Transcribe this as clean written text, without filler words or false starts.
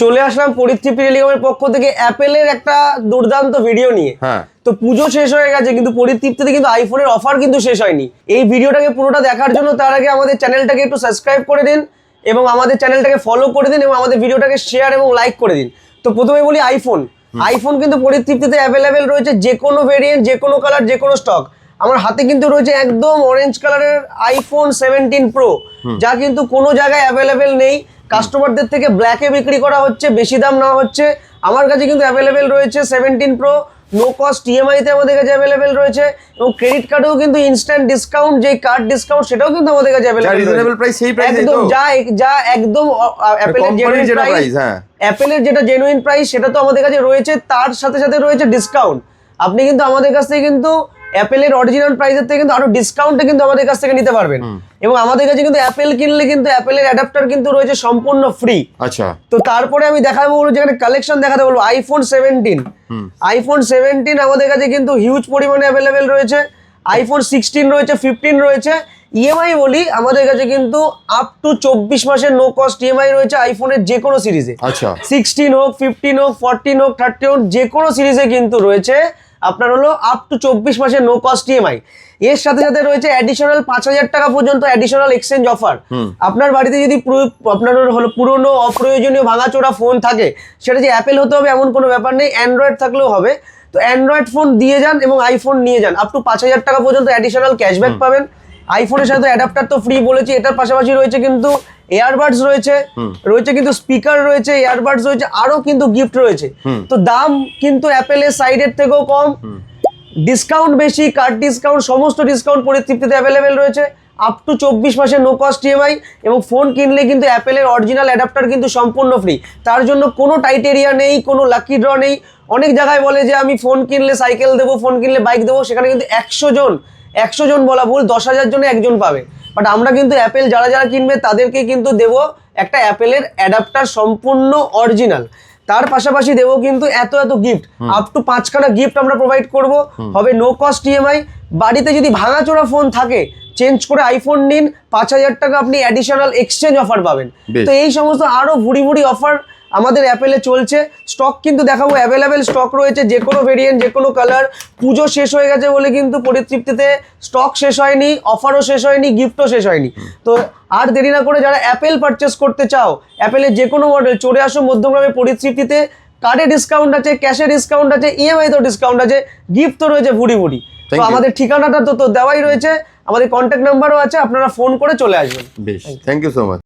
চলে আসলাম পরিতৃপ্তি টেলিকমের পক্ষ থেকে অ্যাপেলের একটা দুর্দান্ত ভিডিও নিয়ে। তো পুজো শেষ হয়ে গেছে কিন্তু পরিতৃপ্তিতে কিন্তু আইফোনের অফার কিন্তু শেষ হয়নি। এই ভিডিওটাকে পুরোটা দেখার জন্য তার আগে আমাদের চ্যানেলটাকে একটু সাবস্ক্রাইব করে দিন এবং আমাদের চ্যানেলটাকে ফলো করে দিন এবং আমাদের ভিডিওটাকে শেয়ার এবং লাইক করে দিন। তো প্রথমে বলি আইফোন কিন্তু পরিতৃপ্তিতে অ্যাভেলেবেল রয়েছে, যে কোনো ভেরিয়েন্ট, যে কোনো কালার, যে কোনো স্টক। আমার হাতে কিন্তু রয়েছে একদম অরেঞ্জ কালারের আইফোন 17 প্রো, যা কিন্তু কোনো জায়গায় অ্যাভেলেবেল নেই। কাস্টমারদের থেকে ব্ল্যাকে বিক্রি করা হচ্ছে, বেশি দাম নেওয়া হচ্ছে। আমার কাছে কিন্তু অ্যাভেলেবেল রয়েছে 17 প্রো, নো কস্ট ইএমআইতে আমাদের কাছে অ্যাভেলেবেল রয়েছে এবং ক্রেডিট কার্ডেও কিন্তু ইনস্ট্যান্ট ডিসকাউন্ট, যে কার্ড ডিসকাউন্ট, সেটাও কিন্তু আমাদের কাছে অ্যাভেলেবেল। রিজনেবল প্রাইস, সেই প্রাইস একদম যা একদম অ্যাপেলের জেনুইন প্রাইস। অ্যাপেলের যেটা জেনুইন প্রাইস সেটা তো আমাদের কাছে রয়েছে, তার সাথে সাথে রয়েছে ডিসকাউন্ট। আপনি কিন্তু আমাদের কাছ থেকে কিন্তু অ্যাপেলের অরিজিনাল প্রাইসের থেকে কিন্তু আরো ডিসকাউন্টে কিন্তু আমাদের কাছ থেকে নিতে পারবেন। এবং আমাদের কাছে কিন্তু অ্যাপেল কিনলে কিন্তু অ্যাপেলের অ্যাডাপ্টার কিন্তু রয়েছে সম্পূর্ণ ফ্রি। আচ্ছা, তো তারপরে আমি দেখাবো, যেখানে কালেকশন দেখাতে বলবো, আইফোন 17 আমাদের কাছে কিন্তু হিউজ পরিমাণে অ্যাভেলেবেল রয়েছে। আইফোন 16 রয়েছে, 15 রয়েছে। ইএমআই বলি, আমাদের কাছে কিন্তু আপ টু 24 মাসের নো কস্ট ইএমআই রয়েছে আইফোনের যে কোনো সিরিজে। আচ্ছা, 16 হোক, 15 হোক, 14 হোক, 30 হোক, যে কোনো সিরিজে কিন্তু রয়েছে আপনার হলো আপ টু 24 মাসের নো কস্ট ইএমআই। এর সাথে সাথে রয়েছে অ্যাডিশনাল 5,000 টাকা পর্যন্ত অ্যাডিশনাল এক্সচেঞ্জ অফার। আপনার বাড়িতে যদি আপনার হলো পুরনো অপ্রয়োজনীয় ভাঙাচোরা ফোন থাকে, সেটা যে অ্যাপেল হতে হবে এমন কোনো ব্যাপার নেই, অ্যান্ড্রয়েড থাকলেও হবে। তো অ্যান্ড্রয়েড ফোন দিয়ে যান এবং আইফোন নিয়ে যান, আপ টু 5,000 টাকা পর্যন্ত অ্যাডিশনাল ক্যাশব্যাক পাবেন। আইফোনের সাথে অ্যাডাপ্টার তো ফ্রি বলেছি, এটার পাশাপাশি রয়েছে কিন্তু এয়ারবাডস রয়েছে কিন্তু স্পিকার রয়েছে, এয়ারবাডস রয়েছে, আরো কিন্তু গিফট রয়েছে। তো দাম কিন্তু অ্যাপেলের সাইডের থেকেও কম, ডিসকাউন্ট বেশি, কার্ড ডিসকাউন্ট, সমস্ত ডিসকাউন্ট পরিতৃপ্তিতে অ্যাভেলেবেল রয়েছে আপ টু 24 মাসের নো কস্ট ইএমআই। এবং ফোন কিনলে কিন্তু অ্যাপেলের অরিজিনাল অ্যাডাপ্টার কিন্তু সম্পূর্ণ ফ্রি, তার জন্য কোনো টাইটেরিয়া নেই, কোনো লাকি ড্র নেই। অনেক জায়গায় বলে যে আমি ফোন কিনলে সাইকেল দেবো, ফোন কিনলে বাইক দেবো, সেখানে কিন্তু 100 জন বলা ভুল, 10,000 জনে একজন পাবে। বাট আমরা কিন্তু অ্যাপেল যারা কিনবে তাদেরকে কিন্তু দেবো একটা অ্যাপেলের অ্যাডাপ্টার সম্পূর্ণ অরিজিনাল। তার পাশাপাশি দেবো কিন্তু এত গিফট, আপ টু 5খানা গিফট আমরা প্রোভাইড করব, হবে নো কস্ট ইএমআই। বাড়িতে যদি ভাঙাচোরা ফোন থাকে, চেঞ্জ করে আইফোন নিন, 5,000 টাকা আপনি অ্যাডিশনাল এক্সচেঞ্জ অফার পাবেন। তো এই সমস্ত আরো ভুড়ি অফার আমাদের অ্যাপেলে চলছে। স্টক কিন্তু দেখাবো, অ্যাভেলেবেল স্টক রয়েছে, যে কোনো ভেরিয়েন্ট, যে কোনো কালার। পুজো শেষ হয়ে গেছে বলে কিন্তু পরিতৃপ্তিতে স্টক শেষ হয়নি, অফারও শেষ হয়নি, গিফটও শেষ হয়নি। তো আর দেরি না করে যারা অ্যাপেল পারচেস করতে চাও, অ্যাপেলের যে কোনো মডেল, চলে আসো মধ্যমগ্রামে পরিতৃপ্তিতে। কার্ডে ডিসকাউন্ট আছে, ক্যাশে ডিসকাউন্ট আছে, ইএমআইতেও ডিসকাউন্ট আছে, গিফট তো রয়েছে ভুড়ি। তো আমাদের ঠিকানাটা তো দেওয়াই রয়েছে, আমাদের কন্ট্যাক্ট নাম্বারও আছে, আপনারা ফোন করে চলে আসবেন। বেশ, থ্যাংক ইউ সো মাচ।